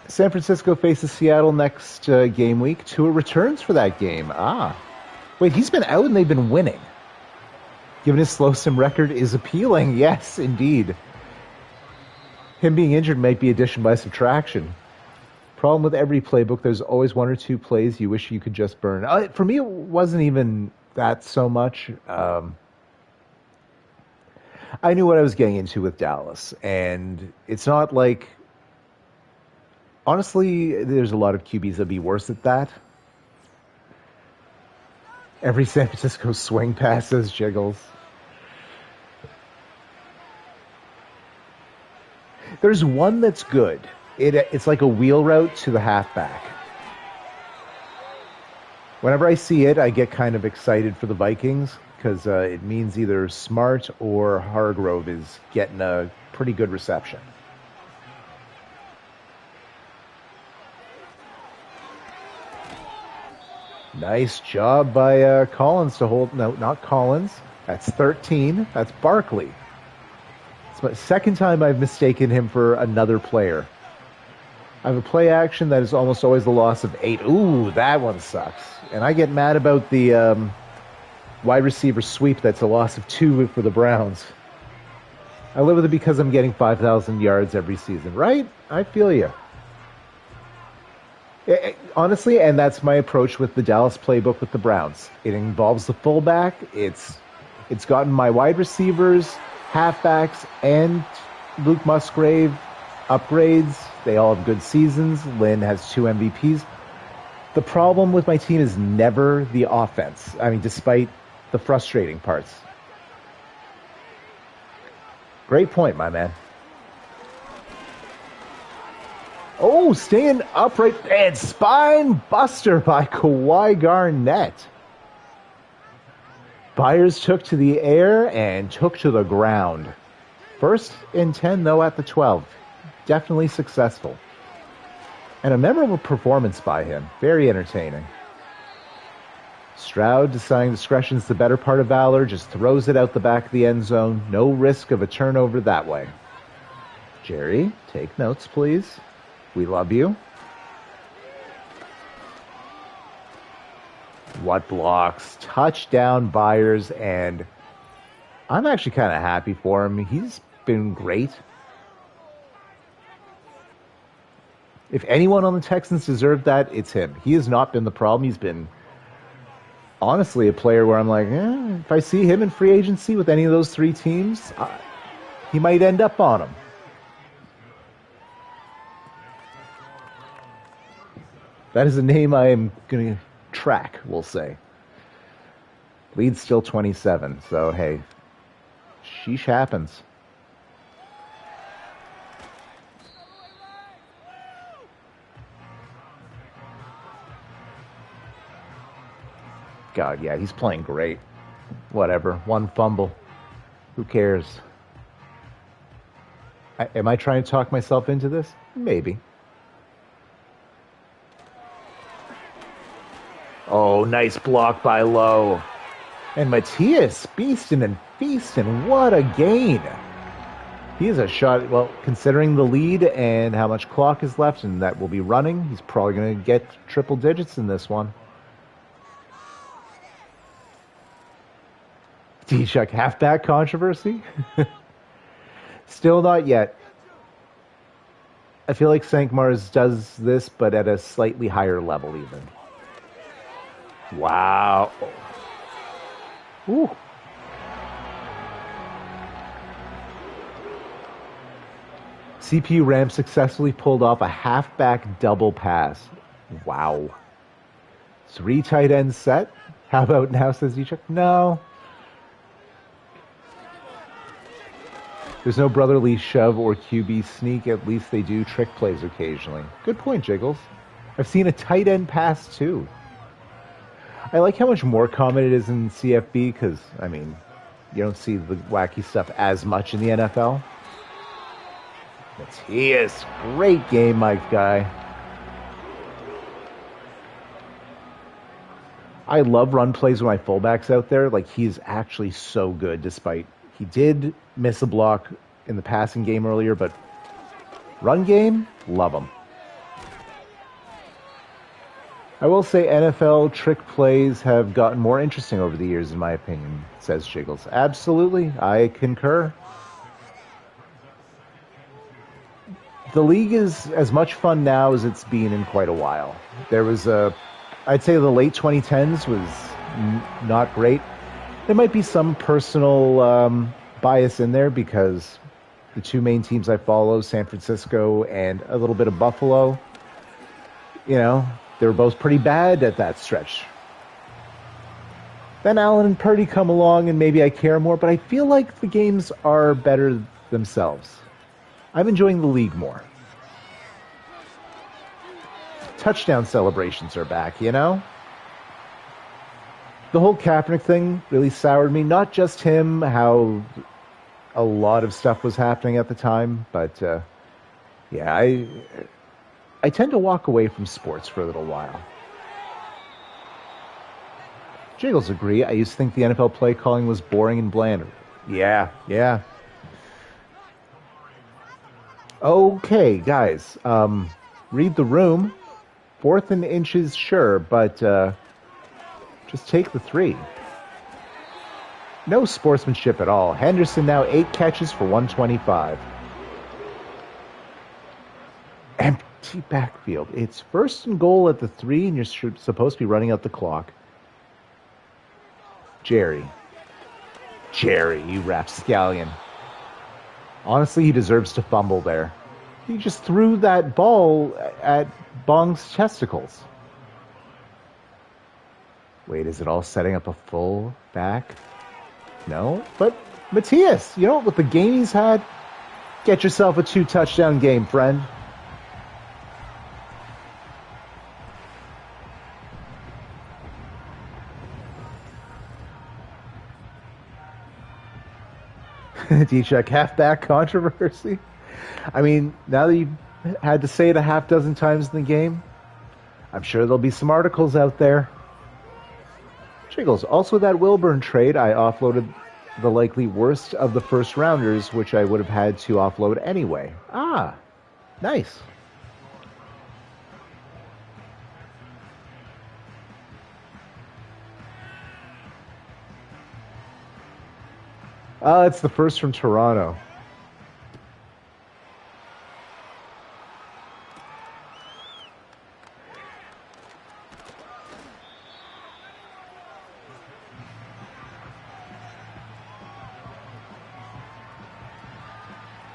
San Francisco faces Seattle next game week. Tua returns for that game. Wait, he's been out and they've been winning. Given his slow sim record is appealing. Yes, indeed. Him being injured might be addition by subtraction. Problem with every playbook, there's always one or two plays you wish you could just burn. For me, it wasn't even that so much. I knew what I was getting into with Dallas, and it's not like. Honestly, there's a lot of QBs that'd be worse at that. Every San Francisco swing passes Jiggles. There's one that's good. It's like a wheel route to the halfback. Whenever I see it, I get kind of excited for the Vikings because it means either Smart or Hargrove is getting a pretty good reception. Nice job by Collins to hold. No, not Collins. That's 13. That's Barkley. It's the second time I've mistaken him for another player. I have a play action that is almost always the loss of 8. Ooh, that one sucks. And I get mad about the wide receiver sweep that's a loss of 2 for the Browns. I live with it because I'm getting 5,000 yards every season, right? I feel you. Honestly, and that's my approach with the Dallas playbook with the Browns. It involves the fullback. It's gotten my wide receivers, halfbacks, and Luke Musgrave upgrades. They all have good seasons. Lynn has 2 MVPs. The problem with my team is never the offense. I mean, despite the frustrating parts. Great point, my man. Oh, staying upright and spine buster by Kawhi Garnett. Byers took to the air and took to the ground. First and 10, though, at the 12. Definitely successful. And a memorable performance by him. Very entertaining. Stroud, deciding discretion's the better part of valor, just throws it out the back of the end zone. No risk of a turnover that way. Jerry, take notes, please. We love you. What blocks? Touchdown Byers, and I'm actually kind of happy for him. He's been great. If anyone on the Texans deserved that, it's him. He has not been the problem. He's been, honestly, a player where I'm like, if I see him in free agency with any of those 3 teams, he might end up on them. That is a name I am going to track, we'll say. Lead's still 27, so hey, sheesh happens. God, yeah, he's playing great. Whatever, 1 fumble. Who cares? Am I trying to talk myself into this? Maybe. Oh, nice block by Lowe. And Matias beasting and feasting. What a gain. He is a shot. Well, considering the lead and how much clock is left and that will be running, he's probably going to get triple digits in this one. D-Chuck halfback controversy? Still not yet. I feel like Sankmars does this, but at a slightly higher level even. Wow. Ooh. CPU Ram successfully pulled off a halfback double pass. Wow. 3 tight ends set. How about now, says D-Chuck? No. There's no brotherly shove or QB sneak. At least they do trick plays occasionally. Good point, Jiggles. I've seen a tight end pass, too. I like how much more common it is in CFB because, I mean, you don't see the wacky stuff as much in the NFL. Matias, great game, my guy. I love run plays with my fullbacks out there. Like, he's actually so good despite he did miss a block in the passing game earlier, but run game, love him. I will say NFL trick plays have gotten more interesting over the years, in my opinion, says Jiggles. Absolutely, I concur. The league is as much fun now as it's been in quite a while. There was I'd say the late 2010s was not great. There might be some personal bias in there because the two main teams I follow, San Francisco and a little bit of Buffalo, you know, they were both pretty bad at that stretch. Then Allen and Purdy come along and maybe I care more, but I feel like the games are better themselves. I'm enjoying the league more. Touchdown celebrations are back, you know? The whole Kaepernick thing really soured me. Not just him, how a lot of stuff was happening at the time, but yeah, I tend to walk away from sports for a little while. Jiggles agree. I used to think the NFL play calling was boring and bland. Yeah. Okay, guys, read the room. 4th and inches, sure, but just take the 3. No sportsmanship at all. Henderson now 8 catches for 125. Empty backfield. It's 1st and goal at the 3, and you're supposed to be running out the clock. Jerry, you rapscallion. Honestly, he deserves to fumble there. He just threw that ball at Bong's testicles. Wait, is it all setting up a full back? No, but Matthias, you know, with the game he's had, get yourself a 2-touchdown game, friend. D-check halfback controversy. I mean, now that you've had to say it a half dozen times in the game, I'm sure there'll be some articles out there. Jiggles, also that Wilburn trade, I offloaded the likely worst of the first rounders, which I would have had to offload anyway. Ah, nice. It's the first from Toronto.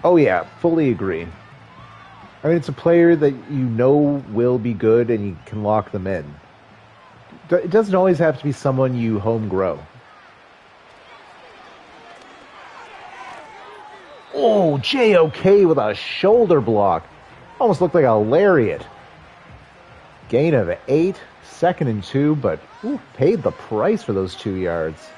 Oh yeah, fully agree. I mean, it's a player that you know will be good and you can lock them in. It doesn't always have to be someone you home grow. Oh, JOK with a shoulder block. Almost looked like a lariat. Gain of 8, 2nd and 2, but paid the price for those 2 yards.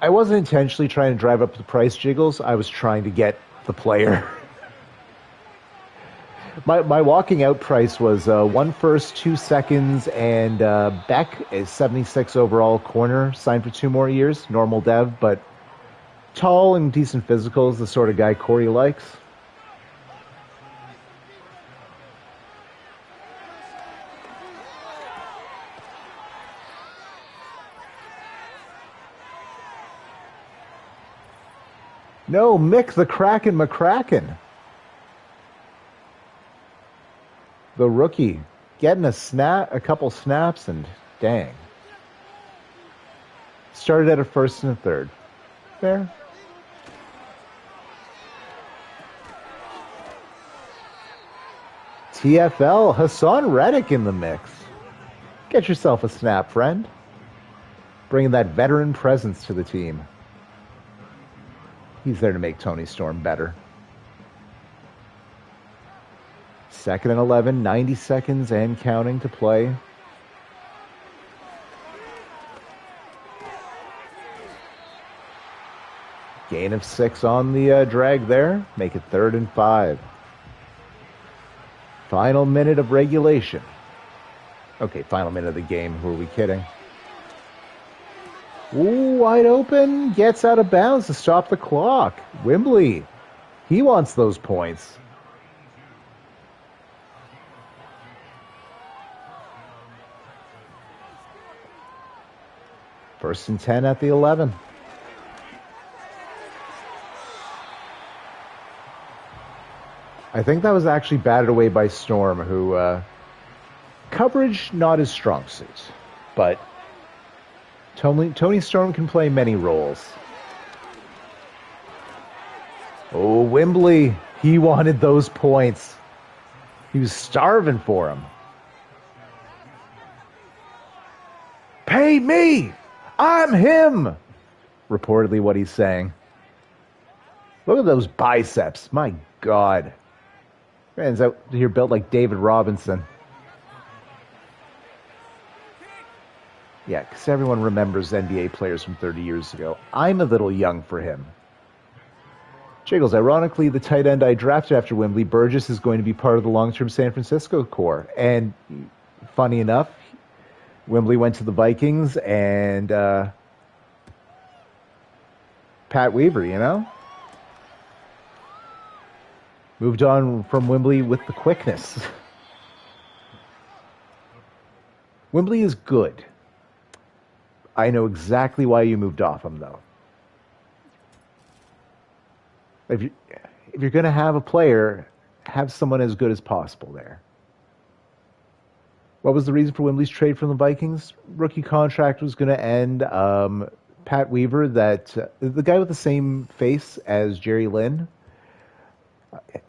I wasn't intentionally trying to drive up the price, Jiggles. I was trying to get the player. My walking out price was 1 first, 2 seconds, and Beck is 76 overall corner, signed for 2 more years, normal dev, but tall and decent physical is the sort of guy Corey likes. No, Mick the Kraken McCracken. The rookie getting a couple snaps, and dang. Started at a 1st and a 3rd. Fair. TFL, Hassan Reddick in the mix. Get yourself a snap, friend. Bringing that veteran presence to the team. He's there to make Tony Storm better. 2nd and 11, 90 seconds and counting to play. Gain of 6 on the drag there. Make it 3rd and 5. Final minute of regulation. Okay, final minute of the game. Who are we kidding? Ooh, wide open. Gets out of bounds to stop the clock. Wembley. He wants those points. First and 10 at the 11. I think that was actually batted away by Storm, who coverage not his strong suit, but Tony Storm can play many roles. Oh, Wembley, he wanted those points. He was starving for them. Pay me! I'm him! Reportedly what he's saying. Look at those biceps. My God. Man's out here built like David Robinson. Yeah, because everyone remembers NBA players from 30 years ago. I'm a little young for him. Jiggles, ironically, the tight end I drafted after Wembley, Burgess, is going to be part of the long-term San Francisco core. And funny enough, Wembley went to the Vikings and Pat Weaver, you know? Moved on from Wembley with the quickness. Wembley is good. I know exactly why you moved off him, though. If you're going to have a player, have someone as good as possible there. What was the reason for Wembley's trade from the Vikings? Rookie contract was going to end. Pat Weaver, the guy with the same face as Jerry Lynn,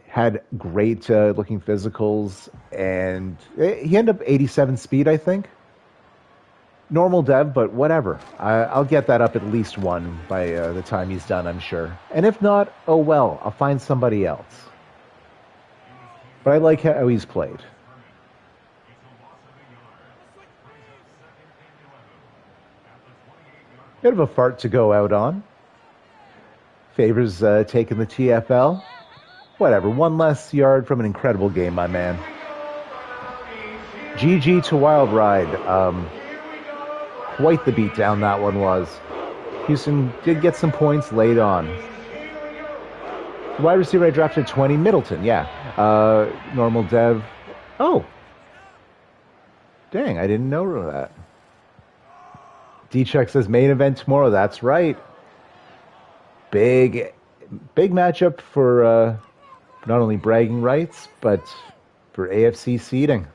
had great looking physicals, and he ended up 87 speed, I think. Normal dev, but whatever. I'll get that up at least one by the time he's done, I'm sure. And if not, oh well, I'll find somebody else. But I like how he's played. Bit of a fart to go out on. Favors taking the TFL. Whatever, one less yard from an incredible game, my man. GG to Wild Ride. Quite the beatdown that one was. Houston did get some points late on. The wide receiver I drafted 20, Middleton, yeah. Normal dev. Oh. Dang, I didn't know that. D-Check says main event tomorrow. That's right. Big matchup for not only bragging rights, but for AFC seeding.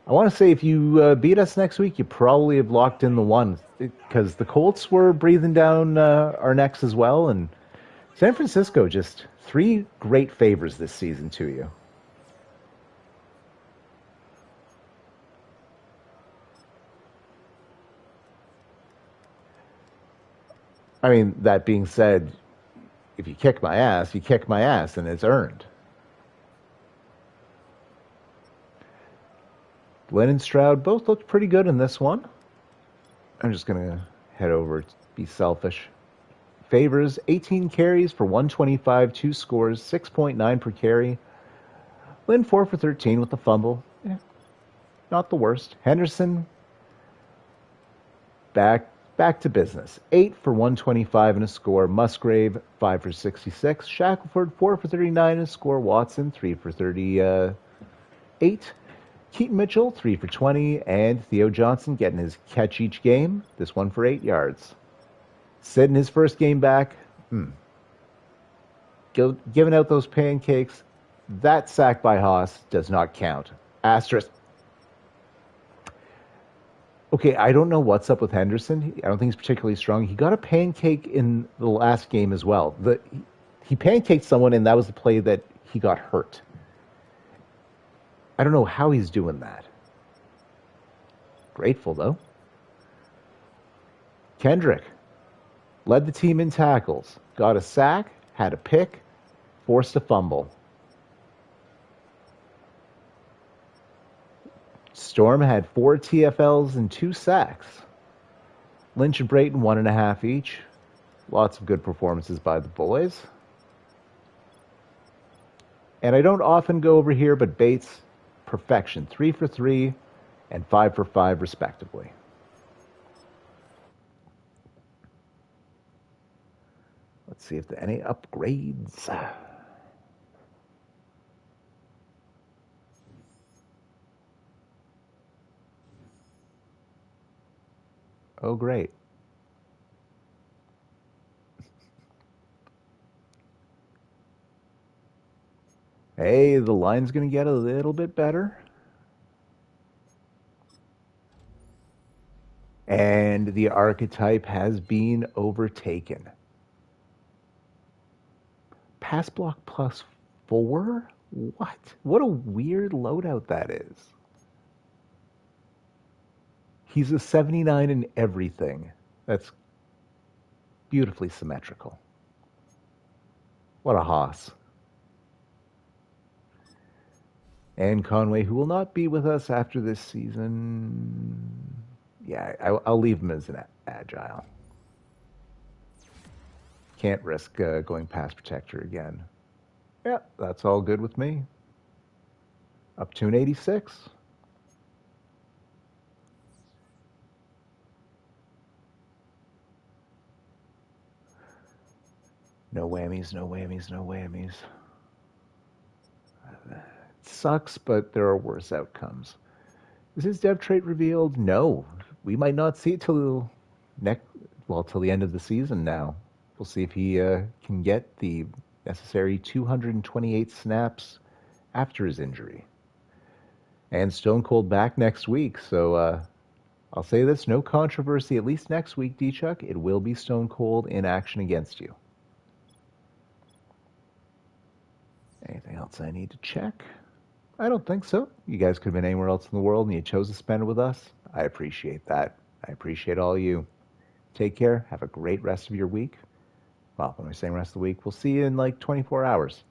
I want to say if you beat us next week, you probably have locked in the one, because the Colts were breathing down our necks as well, and San Francisco, just 3 great favors this season to you. I mean, that being said, if you kick my ass, you kick my ass, and it's earned. Lynn and Stroud both looked pretty good in this one. I'm just going to head over, be selfish. Favors, 18 carries for 125, 2 scores, 6.9 per carry. Lynn, 4 for 13 with the fumble. Yeah, not the worst. Henderson, back to business. 8 for 125 and a score. Musgrave, 5 for 66. Shackelford, 4 for 39 and a score. Watson, 3 for 38. Keaton Mitchell, 3 for 20, and Theo Johnson getting his catch each game. This one for 8 yards. Sid in his first game back, giving out those pancakes. That sack by Haas does not count. Asterisk. Okay, I don't know what's up with Henderson. I don't think he's particularly strong. He got a pancake in the last game as well. He pancaked someone, and that was the play that he got hurt. I don't know how he's doing that. Grateful, though. Kendrick led the team in tackles, got a sack, had a pick, forced a fumble. Storm had 4 TFLs and 2 sacks. Lynch and Brayton, 1.5 each. Lots of good performances by the boys. And I don't often go over here, but Bates, perfection. 3 for 3 and 5 for 5, respectively. Let's see if there are any upgrades. Oh, great. Hey, the line's going to get a little bit better. And the archetype has been overtaken. Pass block +4? What? What a weird loadout that is. He's a 79 in everything. That's beautifully symmetrical. What a hoss. And Conway, who will not be with us after this season. Yeah, I'll leave him as an agile. Can't risk going past protector again. Yeah, that's all good with me. Up to an 86. No whammies, no whammies, no whammies. It sucks, but there are worse outcomes. Is his dev trait revealed? No. We might not see it till next, well, till the end of the season now. We'll see if he can get the necessary 228 snaps after his injury. And Stone Cold back next week, so I'll say this, no controversy, at least next week, D-Chuck. It will be Stone Cold in action against you. Anything else I need to check? I don't think so. You guys could have been anywhere else in the world and you chose to spend it with us. I appreciate that. I appreciate all you. Take care. Have a great rest of your week. Well, when we're saying rest of the week, we'll see you in like 24 hours.